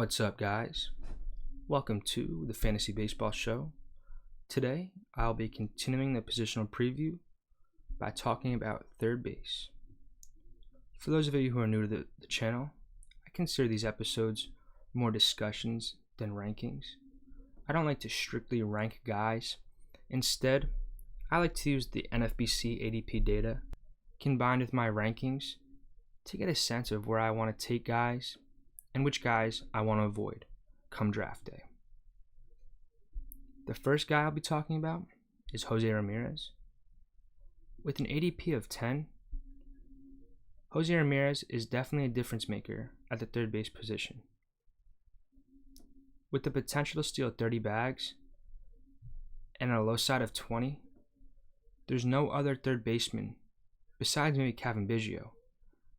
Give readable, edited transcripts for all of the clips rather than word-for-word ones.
What's up, guys? Welcome to the Fantasy Baseball Show. Today, I'll be continuing the positional preview by talking about third base. For those of you who are new to the channel, I consider these episodes more discussions than rankings. I don't like to strictly rank guys. Instead, I like to use the NFBC ADP data combined with my rankings to get a sense of where I want to take guys and which guys I want to avoid come draft day. The first guy I'll be talking about is Jose Ramirez. With an ADP of 10, Jose Ramirez is definitely a difference maker at the third base position. With the potential to steal 30 bags and a low side of 20, there's no other third baseman besides maybe Cavan Biggio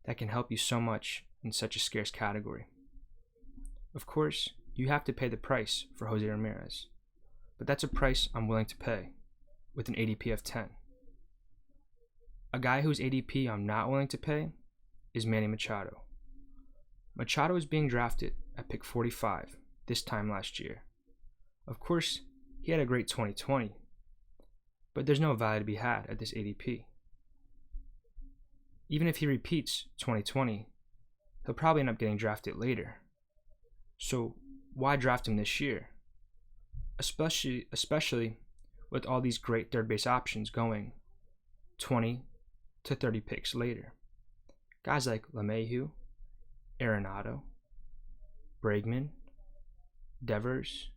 that can help you so much in such a scarce category. Of course, you have to pay the price for Jose Ramirez, but that's a price I'm willing to pay with an ADP of 10. A guy whose ADP I'm not willing to pay is Manny Machado. Machado is being drafted at pick 45 this time last year. Of course, he had a great 2020, but there's no value to be had at this ADP. Even if he repeats 2020, he'll probably end up getting drafted later. So why draft him this year? Especially with all these great third base options going 20 to 30 picks later. Guys like LeMahieu, Arenado, Bregman, Devers,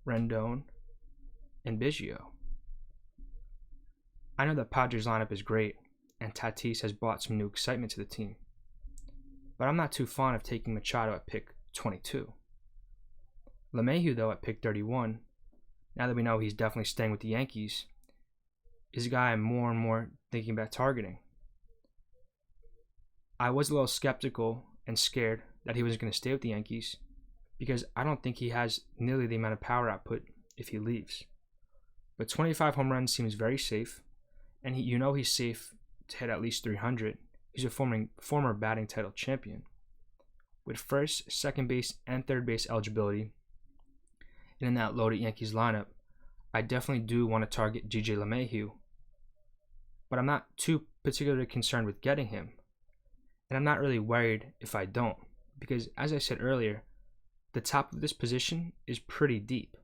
Rendon, and Biggio. I know the Padres lineup is great and Tatis has brought some new excitement to the team, but I'm not too fond of taking Machado at pick 22. LeMahieu, though, at pick 31, now that we know he's definitely staying with the Yankees, is a guy I'm more and more thinking about targeting. I was a little skeptical and scared that he wasn't going to stay with the Yankees because I don't think he has nearly the amount of power output if he leaves. But 25 home runs seems very safe, and he's safe to hit at least 300. He's a former batting title champion. With first, second base, and third base eligibility, and in that loaded Yankees lineup, I definitely do want to target DJ LeMahieu, but I'm not too particularly concerned with getting him, and I'm not really worried if I don't, because as I said earlier, the top of this position is pretty deep.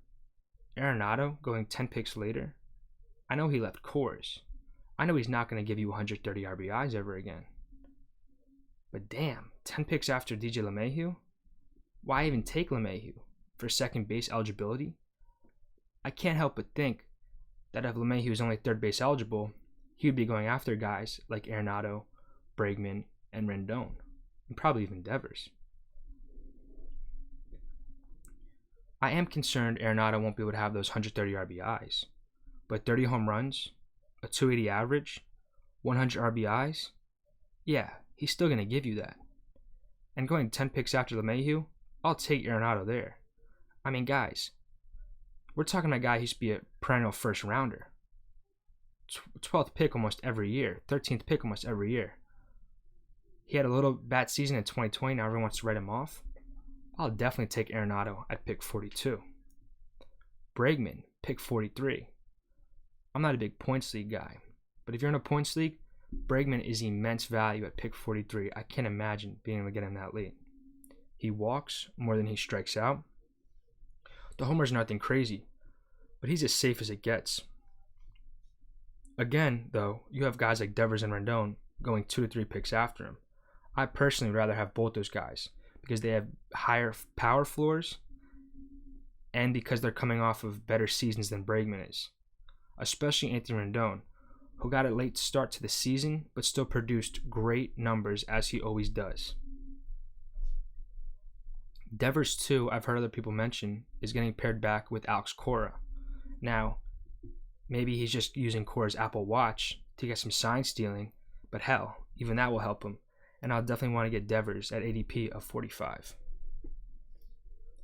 Arenado going 10 picks later, I know he left Coors. I know he's not going to give you 130 RBIs ever again. But damn, 10 picks after DJ LeMahieu? Why even take LeMahieu for second base eligibility? I can't help but think that if LeMahieu is only third base eligible, he would be going after guys like Arenado, Bregman, and Rendon, and probably even Devers. I am concerned Arenado won't be able to have those 130 RBIs, but 30 home runs, a 280 average, 100 RBIs, yeah, he's still going to give you that. And going 10 picks after LeMahieu, I'll take Arenado there. I mean, guys, we're talking about a guy who used to be a perennial first rounder. 12th pick almost every year, 13th pick almost every year. He had a little bad season in 2020, now everyone wants to write him off. I'll definitely take Arenado at pick 42. Bregman, pick 43. I'm not a big points league guy, but if you're in a points league, Bregman is immense value at pick 43. I can't imagine being able to get him that late. He walks more than he strikes out. The homers are nothing crazy, but he's as safe as it gets. Again, though, you have guys like Devers and Rendon going 2 to 3 picks after him. I personally would rather have both those guys because they have higher power floors and because they're coming off of better seasons than Bregman is. Especially Anthony Rendon, who got a late start to the season but still produced great numbers as he always does. Devers, too, I've heard other people mention, is getting paired back with Alex Cora. Now, maybe he's just using Cora's Apple Watch to get some sign stealing, but hell, even that will help him, and I'll definitely want to get Devers at ADP of 45.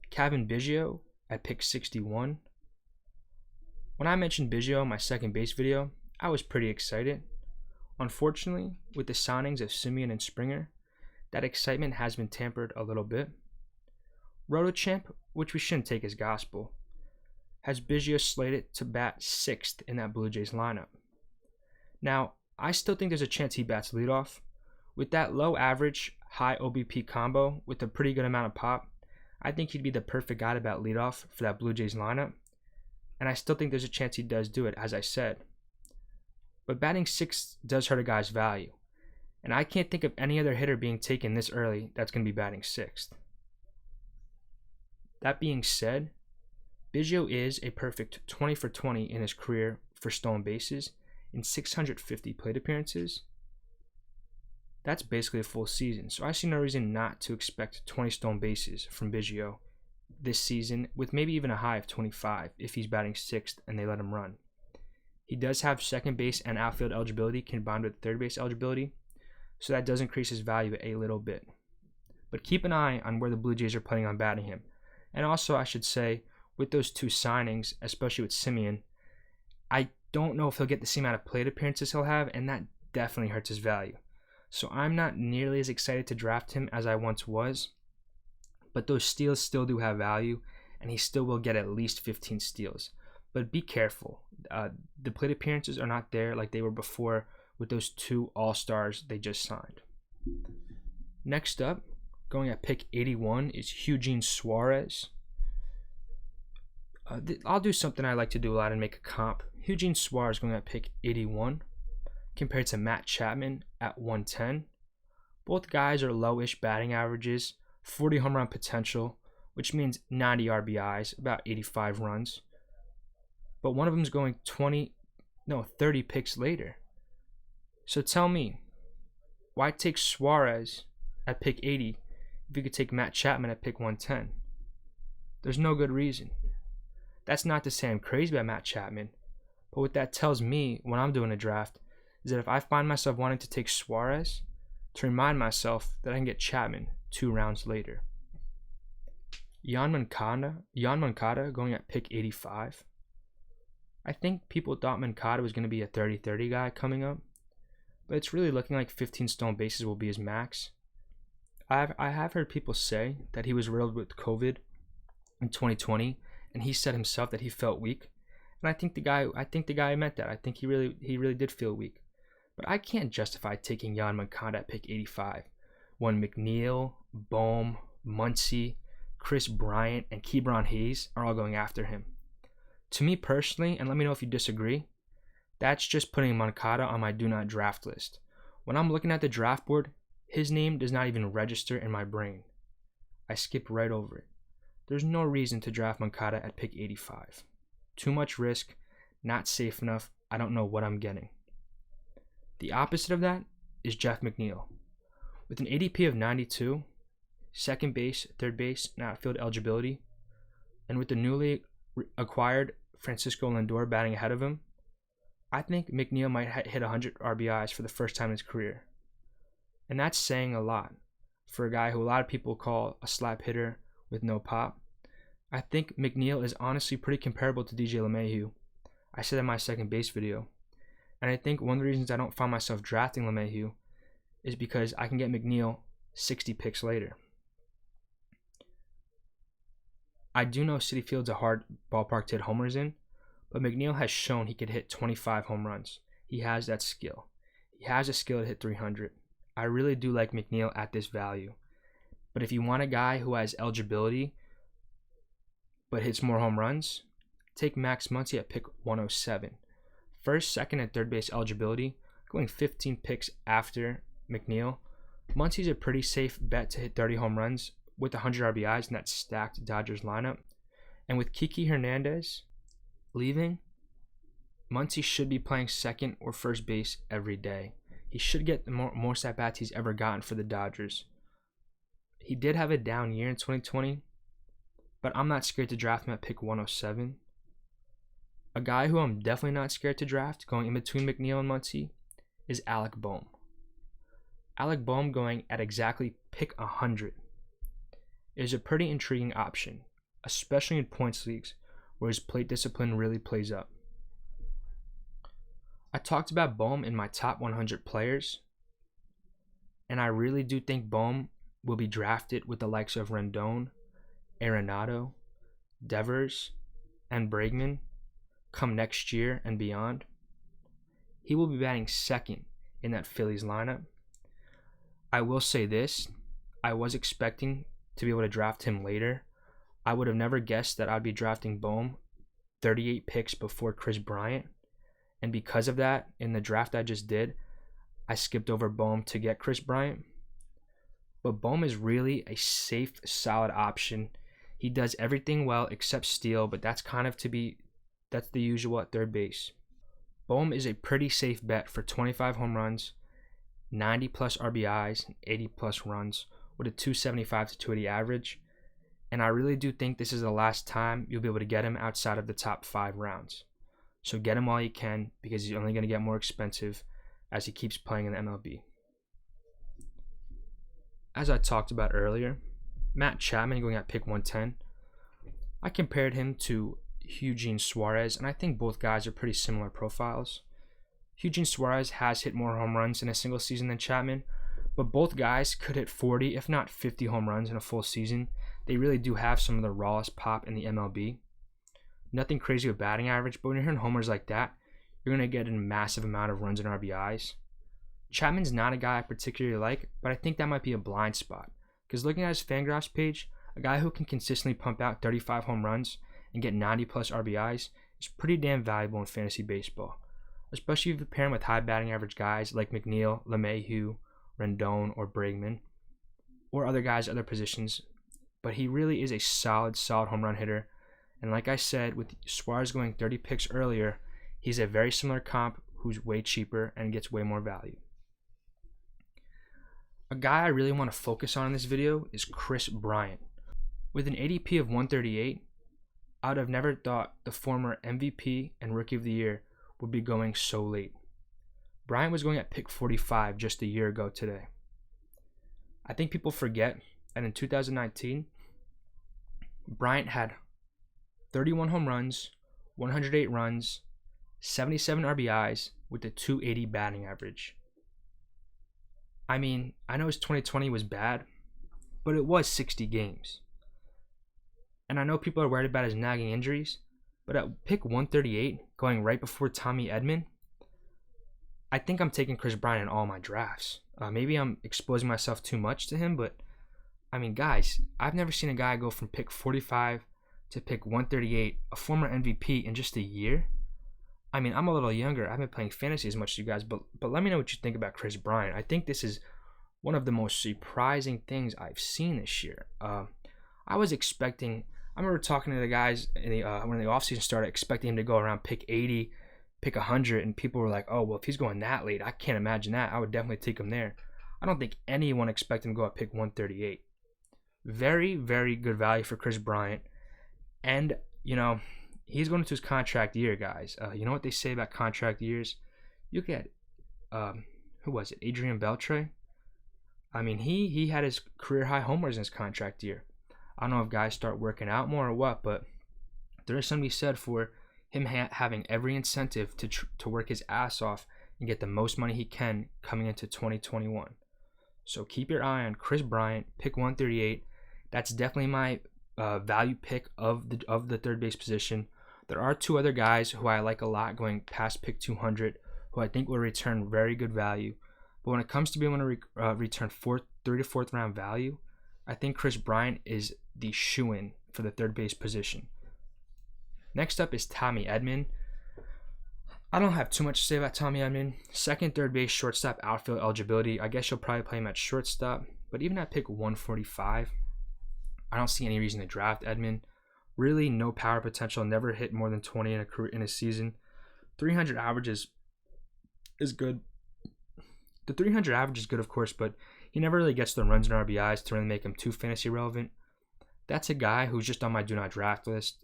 Cavan Biggio at pick 61. When I mentioned Biggio in my second base video, I was pretty excited. Unfortunately, with the signings of Semien and Springer, that excitement has been tampered a little bit. RotoChamp, which we shouldn't take as gospel, has Biggio slated to bat 6th in that Blue Jays lineup. Now, I still think there's a chance he bats leadoff. With that low average, high OBP combo with a pretty good amount of pop, I think he'd be the perfect guy to bat leadoff for that Blue Jays lineup. And I still think there's a chance he does do it, as I said. But batting 6th does hurt a guy's value. And I can't think of any other hitter being taken this early that's going to be batting 6th. That being said, Biggio is a perfect 20 for 20 in his career for stolen bases in 650 plate appearances. That's basically a full season, so I see no reason not to expect 20 stolen bases from Biggio this season, with maybe even a high of 25 if he's batting 6th and they let him run. He does have second base and outfield eligibility combined with third base eligibility, so that does increase his value a little bit. But keep an eye on where the Blue Jays are planning on batting him. And also, I should say, with those two signings, especially with Semien, I don't know if he'll get the same amount of plate appearances he'll have, and that definitely hurts his value. So I'm not nearly as excited to draft him as I once was, but those steals still do have value, and he still will get at least 15 steals. But be careful. The plate appearances are not there like they were before with those two all-stars they just signed. Next up, going at pick 81 is Eugene Suarez. I'll do something I like to do a lot and make a comp. Eugene Suarez going at pick 81 compared to Matt Chapman at 110. Both guys are lowish batting averages, 40 home run potential, which means 90 RBIs, about 85 runs. But one of them is going 30 picks later. So tell me, why take Suarez at pick 80 if you could take Matt Chapman at pick 110? There's no good reason. That's not to say I'm crazy about Matt Chapman, but what that tells me when I'm doing a draft is that if I find myself wanting to take Suarez, to remind myself that I can get Chapman 2 rounds later. Yoan Moncada going at pick 85. I think people thought Moncada was going to be a 30-30 guy coming up, but it's really looking like 15 stolen bases will be his max. I have heard people say that he was riddled with COVID in 2020, and he said himself that he felt weak. And I think the guy meant that. I think he really did feel weak. But I can't justify taking Yoan Moncada at pick 85 when McNeil, Bohm, Muncy, Chris Bryant, and Ke'Bryan Hayes are all going after him. To me personally, and let me know if you disagree, that's just putting Moncada on my do not draft list. When I'm looking at the draft board, his name does not even register in my brain. I skip right over it. There's no reason to draft Moncada at pick 85. Too much risk, not safe enough, I don't know what I'm getting. The opposite of that is Jeff McNeil. With an ADP of 92, second base, third base, and outfield eligibility, and with the newly acquired Francisco Lindor batting ahead of him, I think McNeil might hit 100 RBIs for the first time in his career. And that's saying a lot for a guy who a lot of people call a slap hitter with no pop. I think McNeil is honestly pretty comparable to DJ LeMahieu. I said that in my second base video. And I think one of the reasons I don't find myself drafting LeMahieu is because I can get McNeil 60 picks later. I do know Citi Field's a hard ballpark to hit homers in, but McNeil has shown he could hit 25 home runs. He has that skill. He has a skill to hit 300. I really do like McNeil at this value. But if you want a guy who has eligibility but hits more home runs, take Max Muncy at pick 107. First, second, and third base eligibility, going 15 picks after McNeil. Muncy's a pretty safe bet to hit 30 home runs with 100 RBIs in that stacked Dodgers lineup. And with Kiki Hernandez leaving, Muncy should be playing second or first base every day. He should get the most at-bats he's ever gotten for the Dodgers. He did have a down year in 2020, but I'm not scared to draft him at pick 107. A guy who I'm definitely not scared to draft going in between McNeil and Muncy is Alec Bohm. Alec Bohm going at exactly pick 100 is a pretty intriguing option, especially in points leagues where his plate discipline really plays up. I talked about Bohm in my top 100 players, and I really do think Bohm will be drafted with the likes of Rendon, Arenado, Devers, and Bregman come next year and beyond, he will be batting second in that Phillies lineup. I will say this, I was expecting to be able to draft him later. I would have never guessed that I'd be drafting Bohm 38 picks before Kris Bryant. And because of that, in the draft I just did, I skipped over Bohm to get Kris Bryant. But Bohm is really a safe, solid option. He does everything well except steal, but that's the usual at third base. Bohm is a pretty safe bet for 25 home runs, 90 plus RBIs, and 80 plus runs with a 275 to 280 average. And I really do think this is the last time you'll be able to get him outside of the top 5 rounds. So get him while you can, because he's only going to get more expensive as he keeps playing in the MLB. As I talked about earlier, Matt Chapman going at pick 110, I compared him to Eugene Suarez, and I think both guys are pretty similar profiles. Eugene Suarez has hit more home runs in a single season than Chapman, but both guys could hit 40, if not 50 home runs in a full season. They really do have some of the rawest pop in the MLB. Nothing crazy with batting average, but when you're hitting homers like that, you're going to get a massive amount of runs and RBIs. Chapman's not a guy I particularly like, but I think that might be a blind spot, because looking at his Fangraphs page, a guy who can consistently pump out 35 home runs and get 90 plus RBIs is pretty damn valuable in fantasy baseball, especially if you pair him with high batting average guys like McNeil, LeMahieu, Rendon, or Bregman, or other guys at other positions. But he really is a solid home run hitter. And like I said, with Suarez going 30 picks earlier, he's a very similar comp who's way cheaper and gets way more value. A guy I really want to focus on in this video is Kris Bryant. With an ADP of 138, I would have never thought the former MVP and Rookie of the Year would be going so late. Bryant was going at pick 45 just a year ago today. I think people forget that in 2019, Bryant had 31 home runs, 108 runs, 77 RBIs with a 280 batting average. I mean, I know his 2020 was bad, but it was 60 games. And I know people are worried about his nagging injuries, but at pick 138, going right before Tommy Edman, I think I'm taking Kris Bryant in all my drafts. Maybe I'm exposing myself too much to him, but I mean, guys, I've never seen a guy go from pick 45 to pick 138, a former MVP, in just a year. I mean, I'm a little younger. I haven't been playing fantasy as much as you guys, but let me know what you think about Kris Bryant. I think this is one of the most surprising things I've seen this year. I remember talking to the guys when the offseason started, expecting him to go around pick 80, pick 100, and people were like, oh, well, if he's going that late, I can't imagine that. I would definitely take him there. I don't think anyone expected him to go at pick 138. Very, very good value for Kris Bryant. And, he's going into his contract year, guys. You know what they say about contract years? You get, who was it? Adrian Beltre? I mean, he had his career high homers in his contract year. I don't know if guys start working out more or what, but there is something to be said for him having every incentive to work his ass off and get the most money he can coming into 2021. So keep your eye on Kris Bryant, pick 138. That's definitely my value pick of the third base position. There are two other guys who I like a lot going past pick 200, who I think will return very good value. But when it comes to being able to return third to fourth round value, I think Kris Bryant is the shoo-in for the third base position. Next up is Tommy Edman. I don't have too much to say about Tommy Edman. Second, third base, shortstop, outfield eligibility. I guess you'll probably play him at shortstop. But even at pick 145, I don't see any reason to draft Edman. Really, no power potential. Never hit more than 20 in a season. 300 average is good. The 300 average is good, of course, but he never really gets the runs and RBIs to really make him too fantasy relevant. That's a guy who's just on my do not draft list.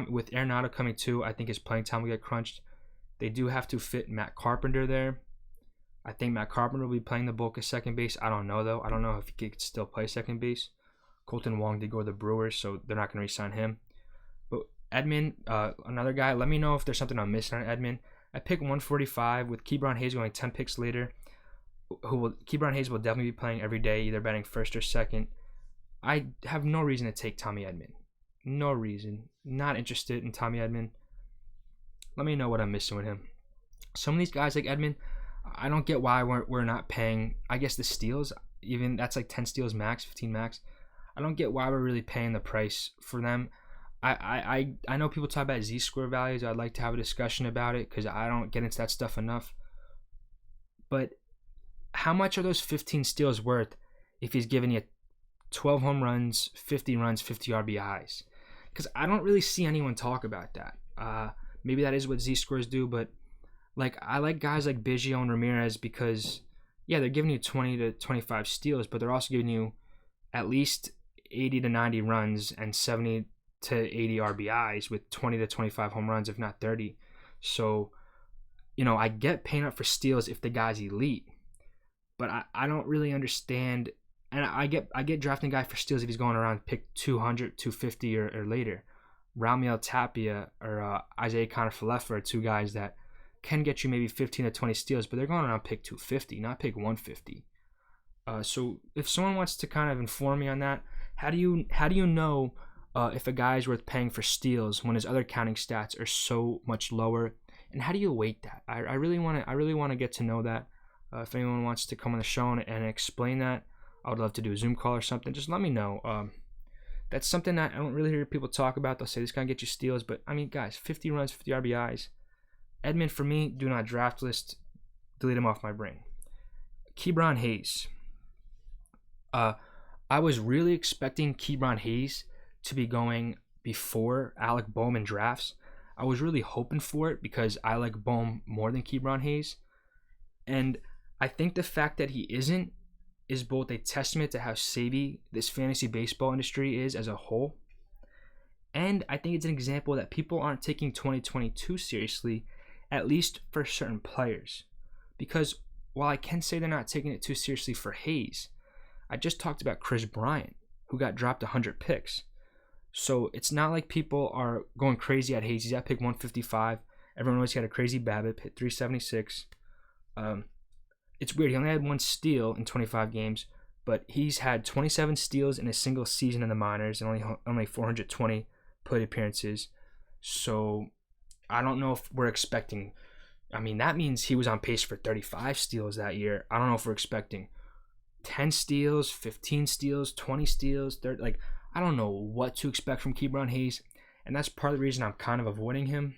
With Arenado coming too, I think his playing time will get crunched. They do have to fit Matt Carpenter there. I think Matt Carpenter will be playing the bulk of second base. I don't know, though. I don't know if he could still play second base. Colton Wong did go to the Brewers, so they're not going to re-sign him. But Edman, another guy, let me know if there's something I'm missing on Edman. I pick 145 with Ke'Bryan Hayes going 10 picks later. Ke'Bryan Hayes will definitely be playing every day, either batting first or second. I have no reason to take Tommy Edman. No reason. Not interested in Tommy Edman. Let me know what I'm missing with him. Some of these guys like Edman, I don't get why we're not paying, I guess, the steals. Even that's like 10 steals max, 15 max. I don't get why we're really paying the price for them. I know people talk about Z-score values. I'd like to have a discussion about it because I don't get into that stuff enough. But how much are those 15 steals worth if he's giving you 12 home runs, 50 runs, 50 RBIs? Because I don't really see anyone talk about that. Maybe that is what Z-scores do, but like I like guys like Biggio and Ramirez because, yeah, they're giving you 20 to 25 steals, but they're also giving you at least 80 to 90 runs and 70 to 80 RBIs with 20 to 25 home runs, if not 30. So, you know, I get paying up for steals if the guy's elite, but I don't really understand. And I get drafting a guy for steals if he's going around pick 200, 250 or later. Raimel Tapia or Isaiah Kiner-Falefa are two guys that can get you maybe 15 to 20 steals, but they're going around pick 250, not pick 150. So if someone wants to kind of inform me on that, how do you know if a guy is worth paying for steals when his other counting stats are so much lower, and how do you weight that? I really want to get to know that. If anyone wants to come on the show and explain that, I would love to do a Zoom call or something. Just let me know. That's something that I don't really hear people talk about. They'll say this guy get you steals, but I mean, guys, 50 runs, 50 RBIs. Edman for me, do not draft list. Delete him off my brain. Ke'Bryan Hayes. I was really expecting Ke'Bryan Hayes to be going before Alec Bohm in drafts. I was really hoping for it because I like Bohm more than Ke'Bryan Hayes. And I think the fact that he isn't is both a testament to how savvy this fantasy baseball industry is as a whole. And I think it's an example that people aren't taking 2022 seriously, at least for certain players. Because while I can say they're not taking it too seriously for Hayes, I just talked about Kris Bryant, who got dropped 100 picks. So it's not like people are going crazy at Hayes. He's at pick 155. Everyone knows he had a crazy BABIP, hit 376. It's weird. He only had one steal in 25 games, but he's had 27 steals in a single season in the minors and only 420 plate appearances. So I don't know if we're expecting. I mean, that means he was on pace for 35 steals that year. I don't know if we're expecting 10 steals, 15 steals, 20 steals, 30. Like, I don't know what to expect from Ke'Bryan Hayes, and that's part of the reason I'm kind of avoiding him.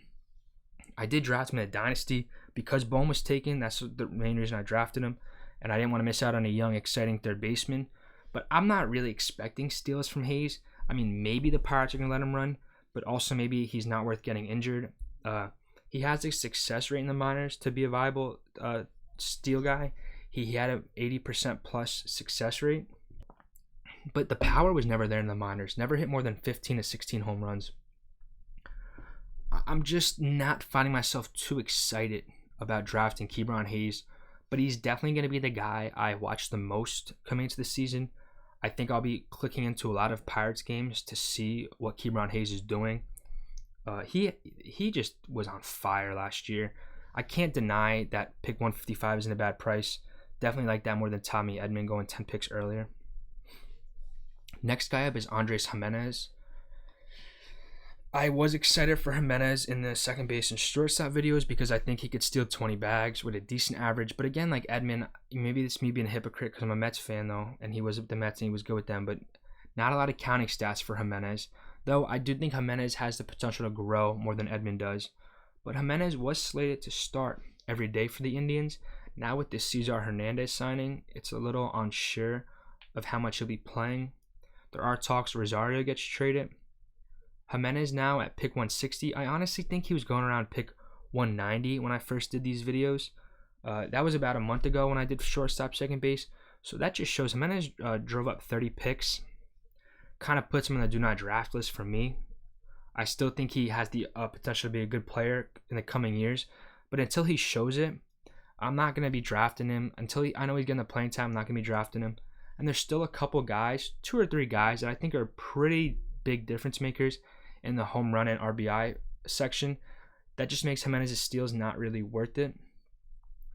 I did draft him in a dynasty because Bohm was taken. That's the main reason I drafted him, and I didn't want to miss out on a young, exciting third baseman. But I'm not really expecting steals from Hayes. I mean, maybe the Pirates are going to let him run, but also maybe he's not worth getting injured. He has a success rate in the minors to be a viable steal guy. He had an 80% plus success rate, but the power was never there in the minors. Never hit more than 15 to 16 home runs. I'm just not finding myself too excited about drafting Ke'Bryan Hayes, but he's definitely going to be the guy I watch the most coming into the season. I think I'll be clicking into a lot of Pirates games to see what Ke'Bryan Hayes is doing. He just was on fire last year. I can't deny that pick 155 isn't a bad price. Definitely like that more than Tommy Edman going 10 picks earlier. Next guy up is Andres Gimenez. I was excited for Gimenez in the second base and shortstop videos because I think he could steal 20 bags with a decent average. But again, like Edman, maybe it's me being a hypocrite because I'm a Mets fan though, and he was with the Mets and he was good with them, but not a lot of counting stats for Gimenez. Though I do think Gimenez has the potential to grow more than Edman does. But Gimenez was slated to start every day for the Indians. Now with this Cesar Hernandez signing, it's a little unsure of how much he'll be playing. There are talks Rosario gets traded. Gimenez now at pick 160. I honestly think he was going around pick 190 when I first did these videos. That was about a month ago when I did shortstop, second base. So that just shows Gimenez drove up 30 picks. Kind of puts him on the do not draft list for me. I still think he has the potential to be a good player in the coming years. But until he shows it, I'm not going to be drafting him. I know he's getting the playing time, I'm not going to be drafting him. And there's still a couple guys, 2 or 3 guys that I think are pretty big difference makers in the home run and RBI section. That just makes Gimenez's steals not really worth it.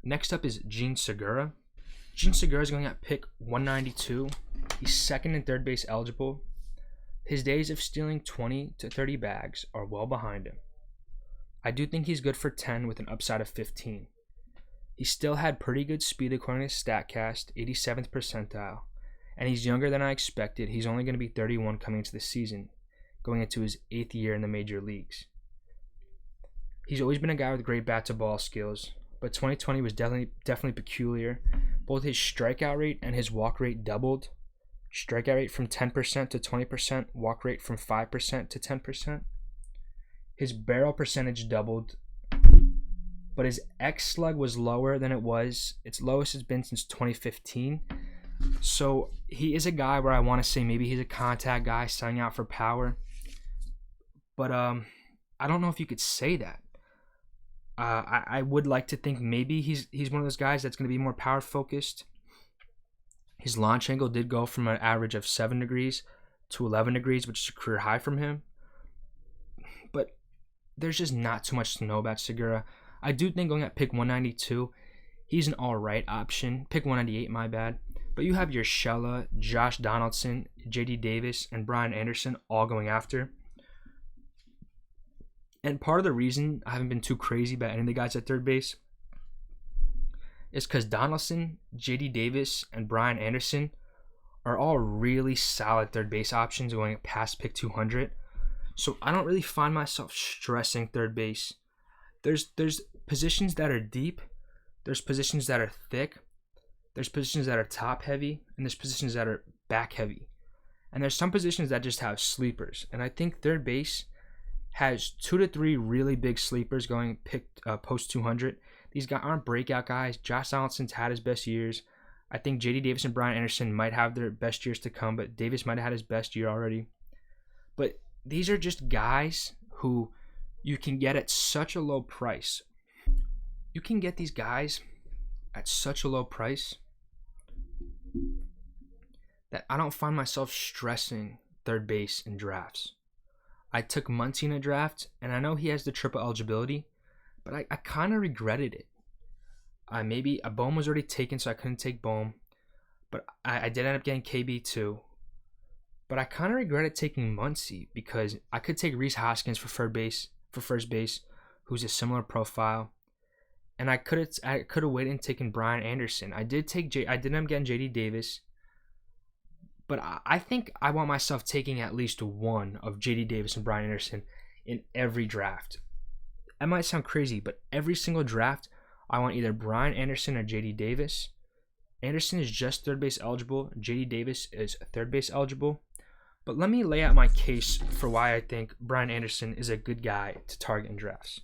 Next up is Jean Segura. Jean Segura is going at pick 192. He's second and third base eligible. His days of stealing 20 to 30 bags are well behind him. I do think he's good for 10 with an upside of 15. He still had pretty good speed according to StatCast, 87th percentile, and he's younger than I expected. He's only going to be 31 coming into the season, going into his 8th year in the major leagues. He's always been a guy with great bat-to-ball skills, but 2020 was definitely peculiar. Both his strikeout rate and his walk rate doubled. Strikeout rate from 10% to 20%, walk rate from 5% to 10%. His barrel percentage doubled, but his X-slug was lower than it was. Its lowest has been since 2015. So he is a guy where I want to say maybe he's a contact guy selling out for power. But I don't know if you could say that. I would like to think maybe he's one of those guys that's going to be more power focused. His launch angle did go from an average of 7 degrees to 11 degrees, which is a career high from him. But there's just not too much to know about Segura. I do think going at pick 192, he's an all-right option. Pick 198, my bad. But you have your Urshela, Josh Donaldson, J.D. Davis, and Brian Anderson all going after. And part of the reason I haven't been too crazy about any of the guys at third base is because Donaldson, J.D. Davis, and Brian Anderson are all really solid third base options going past pick 200. So I don't really find myself stressing third base. There's positions that are deep, there's positions that are thick, there's positions that are top heavy, and there's positions that are back heavy. And there's some positions that just have sleepers. And I think third base has 2 to 3 really big sleepers going picked post 200. These guys aren't breakout guys. Josh Donaldson's had his best years. I think J.D. Davis and Brian Anderson might have their best years to come, but Davis might have had his best year already. But these are just guys who you can get at such a low price. You can get these guys at such a low price that I don't find myself stressing third base in drafts. I took Muncy in a draft, and I know he has the triple eligibility, but I kind of regretted it. Maybe a Bohm was already taken, so I couldn't take Bohm, but I did end up getting KB too. But I kind of regretted taking Muncy because I could take Rhys Hoskins for first base, who's a similar profile, and I could have waited and taken Brian Anderson. I did end up getting J.D. Davis, but I think I want myself taking at least one of J.D. Davis and Brian Anderson in every draft. That might sound crazy, but every single draft, I want either Brian Anderson or J.D. Davis. Anderson is just third base eligible. J.D. Davis is third base eligible. But let me lay out my case for why I think Brian Anderson is a good guy to target in drafts.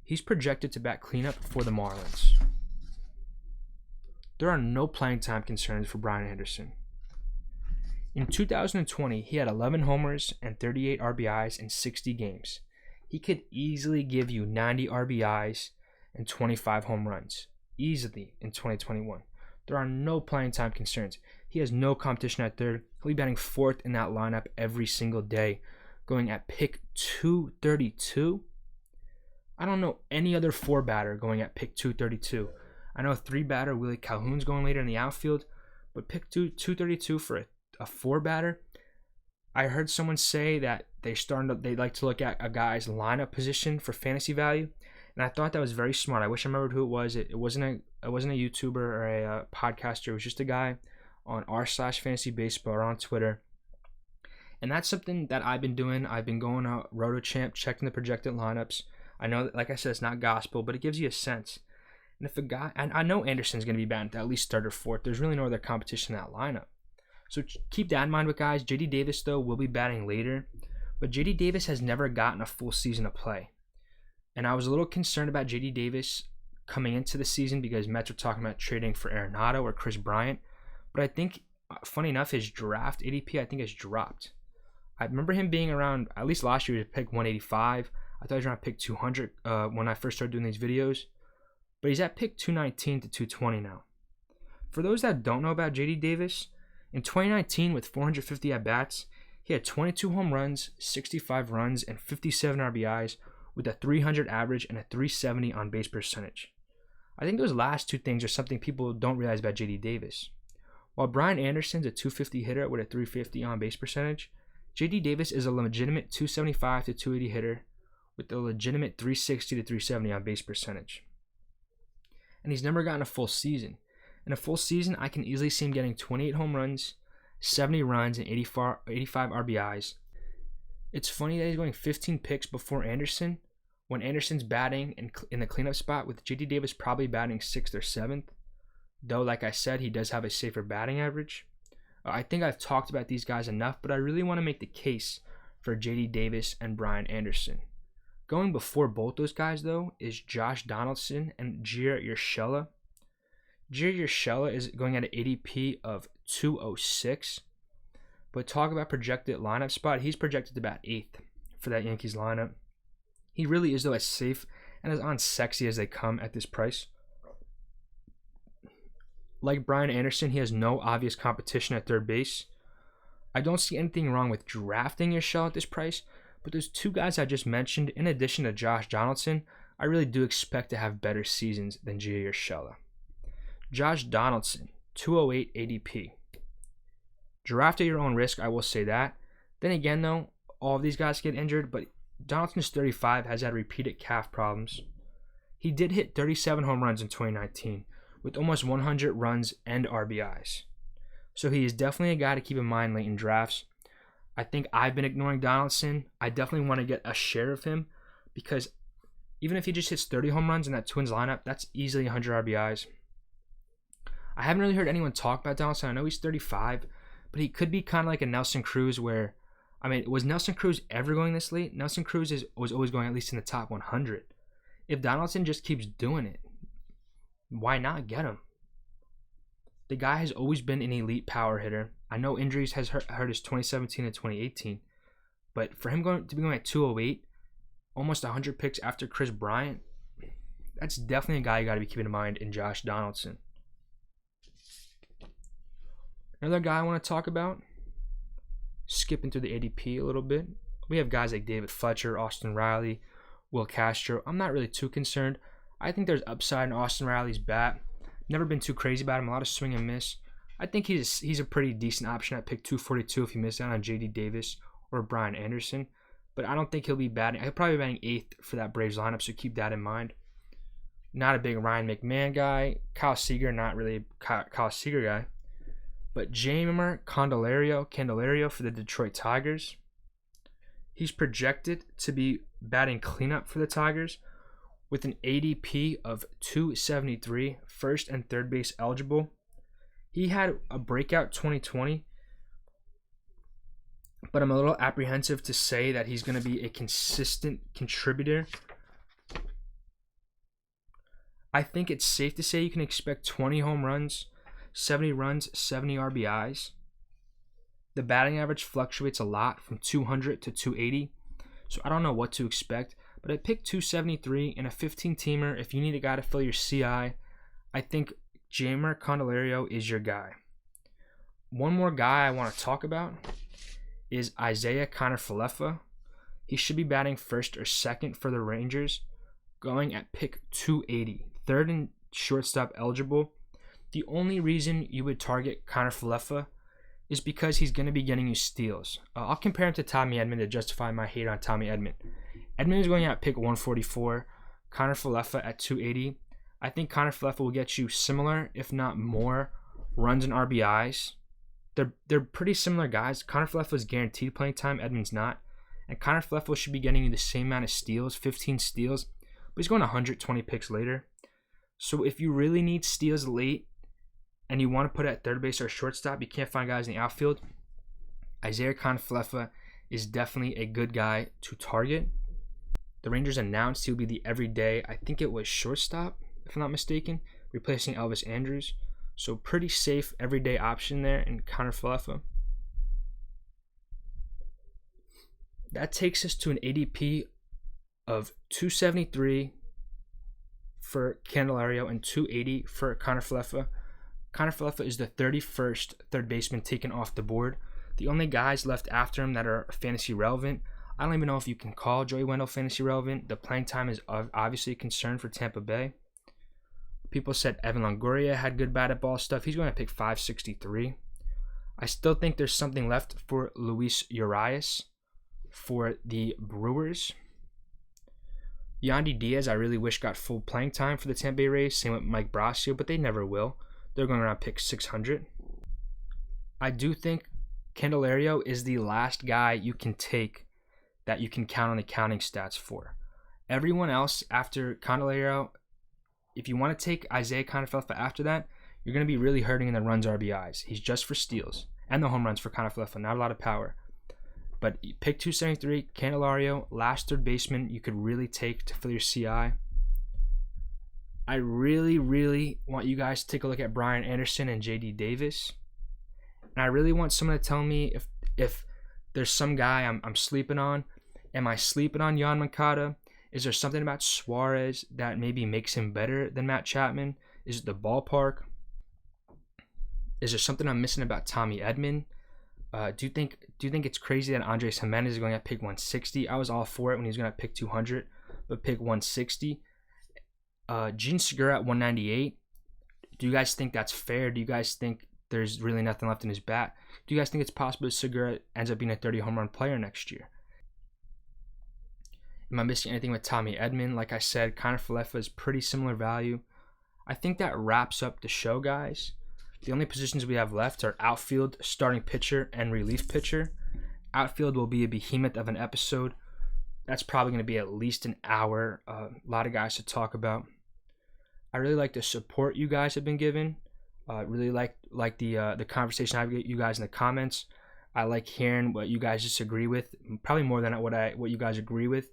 He's projected to bat cleanup for the Marlins. There are no playing time concerns for Brian Anderson. In 2020, he had 11 homers and 38 RBIs in 60 games. He could easily give you 90 RBIs and 25 home runs. Easily in 2021. There are no playing time concerns. He has no competition at third. He'll be batting fourth in that lineup every single day, going at pick 232. I don't know any other 4-batter going at pick 232. I know 3-batter Willie Calhoun's going later in the outfield, but pick 232 for a 4-batter. I heard someone say that they like to look at a guy's lineup position for fantasy value, and I thought that was very smart. I wish I remembered who it was. It wasn't a YouTuber or a podcaster. It was just a guy on r/fantasybaseball or on Twitter. And that's something that I've been doing. I've been going to RotoChamp, checking the projected lineups. I know that, like I said, it's not gospel, but it gives you a sense. And if a guy, and I know Anderson's going to be batting at least third or fourth. There's really no other competition in that lineup. So keep that in mind with guys. J.D. Davis, though, will be batting later. But J.D. Davis has never gotten a full season of play. And I was a little concerned about J.D. Davis coming into the season because Mets were talking about trading for Arenado or Chris Bryant. But I think, funny enough, his draft ADP, I think, has dropped. I remember him being around, at least last year, he was pick 185. I thought he was around pick 200 when I first started doing these videos. But he's at pick 219 to 220 now. For those that don't know about J.D. Davis, in 2019, with 450 at-bats, he had 22 home runs, 65 runs, and 57 RBIs with a 300 average and a 370 on-base percentage. I think those last two things are something people don't realize about J.D. Davis. While Brian Anderson's a 250 hitter with a 350 on base percentage, JD Davis is a legitimate 275 to 280 hitter with a legitimate 360 to 370 on base percentage. And he's never gotten a full season. In a full season, I can easily see him getting 28 home runs, 70 runs, and 85 RBIs. It's funny that he's going 15 picks before Anderson, when Anderson's batting in the cleanup spot, with JD Davis probably batting 6th or 7th. Though, like I said, he does have a safer batting average. I think I've talked about these guys enough, but I really want to make the case for JD Davis and Brian Anderson. Going before both those guys, though, is Josh Donaldson and Gio Urshela. Gio Urshela is going at an ADP of 206. But talk about projected lineup spot. He's projected to bat 8th for that Yankees lineup. He really is, though, as safe and as unsexy as they come at this price. Like Brian Anderson, he has no obvious competition at third base. I don't see anything wrong with drafting Urshela at this price, but those two guys I just mentioned, in addition to Josh Donaldson, I really do expect to have better seasons than Gio Urshela. Josh Donaldson, 208 ADP. Draft at your own risk, I will say that. Then again, though, all of these guys get injured, but Donaldson's 35, has had repeated calf problems. He did hit 37 home runs in 2019, with almost 100 runs and RBIs. So he is definitely a guy to keep in mind late in drafts. I think I've been ignoring Donaldson. I definitely want to get a share of him, because even if he just hits 30 home runs in that Twins lineup, that's easily 100 RBIs. I haven't really heard anyone talk about Donaldson. I know he's 35, but he could be kind of like a Nelson Cruz where, was Nelson Cruz ever going this late? Nelson Cruz was always going at least in the top 100. If Donaldson just keeps doing it, why not get him? The guy has always been an elite power hitter. I know injuries has hurt his 2017 and 2018, but for him to be going at 208, almost 100 picks after Chris Bryant, that's definitely a guy you got to be keeping in mind in Josh Donaldson. Another guy I want to talk about, skipping through the ADP a little bit, we have guys like David Fletcher, Austin Riley, Will Castro. I'm not really too concerned. I think there's upside in Austin Riley's bat. Never been too crazy about him. A lot of swing and miss. I think he's a pretty decent option at pick 242 if you miss out on JD Davis or Brian Anderson. But I don't think he'll be batting. He'll probably be batting 8th for that Braves lineup, so keep that in mind. Not a big Ryan McMahon guy. Kyle Seager, not really a Kyle Seager guy. But Jeimer Candelario for the Detroit Tigers. He's projected to be batting cleanup for the Tigers with an ADP of 273, first and third base eligible. He had a breakout 2020, but I'm a little apprehensive to say that he's going to be a consistent contributor. I think it's safe to say you can expect 20 home runs, 70 runs, 70 RBIs. The batting average fluctuates a lot from 200 to 280, so I don't know what to expect. But at pick 273 in a 15-teamer, if you need a guy to fill your CI, I think Jeimer Candelario is your guy. One more guy I want to talk about is Isiah Kiner-Falefa. He should be batting first or second for the Rangers, going at pick 280, third and shortstop eligible. The only reason you would target Kiner-Falefa is because he's going to be getting you steals. I'll compare him to Tommy Edman to justify my hate on Tommy Edman. Edman is going at pick 144, Kiner-Falefa at 280. I think Kiner-Falefa will get you similar, if not more, runs and RBIs. They're pretty similar guys. Kiner-Falefa is guaranteed playing time, Edman's not. And Kiner-Falefa should be getting you the same amount of steals, 15 steals, but he's going 120 picks later. So if you really need steals late and you want to put it at third base or shortstop, you can't find guys in the outfield, Isiah Kiner-Falefa is definitely a good guy to target. The Rangers announced he'll be the everyday, I think it was shortstop, if I'm not mistaken, replacing Elvis Andrus. So pretty safe everyday option there in Kiner-Falefa. That takes us to an ADP of 273 for Candelario and 280 for Kiner-Falefa. Kiner-Falefa is the 31st third baseman taken off the board. The only guys left after him that are fantasy relevant, I don't even know if you can call Joey Wendell fantasy relevant. The playing time is obviously a concern for Tampa Bay. People said Evan Longoria had good batted ball stuff. He's going to pick 563. I still think there's something left for Luis Urias for the Brewers. Yandy Diaz, I really wish got full playing time for the Tampa Bay Rays. Same with Mike Brasio, but they never will. They're going around pick 600. I do think Candelario is the last guy you can take that you can count on the counting stats for. Everyone else after Candelario, if you want to take Isaiah Kiner-Falefa after that, you're going to be really hurting in the runs RBIs. He's just for steals and the home runs for Kiner-Falefa, not a lot of power. But pick 273, Candelario, last third baseman you could really take to fill your CI. I really, really want you guys to take a look at Brian Anderson and JD Davis. And I really want someone to tell me if there's some guy I'm sleeping on. Am I sleeping on Yoan Moncada? Is there something about Suarez that maybe makes him better than Matt Chapman? Is it the ballpark? Is there something I'm missing about Tommy Edman? Do you think it's crazy that Andres Gimenez is going to pick 160? I was all for it when he was going to pick 200, but pick 160. Jean Segura at 198. Do you guys think that's fair? Do you guys think there's really nothing left in his bat? Do you guys think it's possible that Segura ends up being a 30 home run player next year? Am I missing anything with Tommy Edman? Like I said, Kiner-Falefa is pretty similar value. I think that wraps up the show, guys. The only positions we have left are outfield, starting pitcher, and relief pitcher. Outfield will be a behemoth of an episode. That's probably going to be at least an hour. A lot of guys to talk about. I really like the support you guys have been given. Really like the conversation I have with you guys in the comments. I like hearing what you guys disagree with, probably more than what you guys agree with,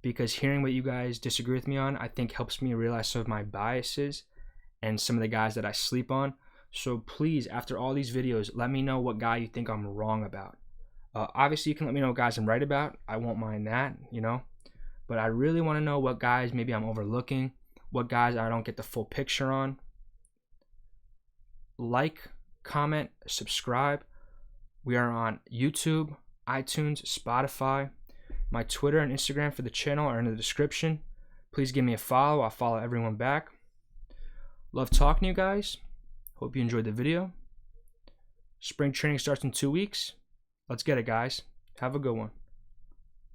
because hearing what you guys disagree with me on, I think helps me realize some of my biases and some of the guys that I sleep on. So please, after all these videos, let me know what guy you think I'm wrong about. Obviously, you can let me know what guys I'm right about. I won't mind that, But I really want to know what guys maybe I'm overlooking, what guys I don't get the full picture on. Like, comment, subscribe. We are on YouTube, iTunes, Spotify. My Twitter and Instagram for the channel are in the description. Please give me a follow. I'll follow everyone back. Love talking to you guys. Hope you enjoyed the video. Spring training starts in 2 weeks. Let's get it, guys. Have a good one.